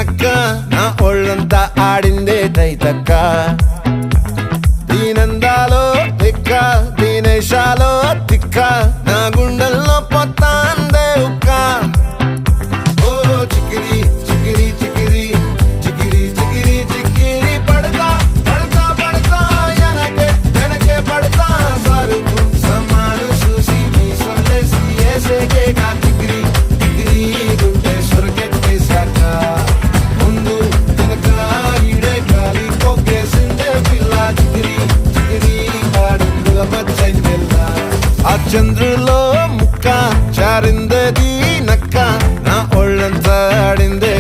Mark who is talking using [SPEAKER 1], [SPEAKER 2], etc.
[SPEAKER 1] తిక్క నా ఒళ్ళంతా ఆడిందే తైతక్క దీనందాలో తిక్క దీనేశాలో తిక్క నా గుండెల్లో పొత్తాందే ఉక్క ఓ చికిరి చికిరి చికిరి చికిరి చికిరి చికిరి పడతా పడతా పడతా వెనకే వెనకే పడతా సరుకు సమాలు చూసి మీ సొల్లేసి ఏసేకే కా చికిరి చికిరి గుండె సొరకెట్టేశాక ముందు వెనక ఈడే గాలి పొగ్గేసిందే పిల్ల చికిరి చికిరి ఆడుందుల మచ్చైంది పిల్ల ఆ చంద్రులో ముక్క చారిందది నక్క నా ఒళ్ళంతా ఆడిందే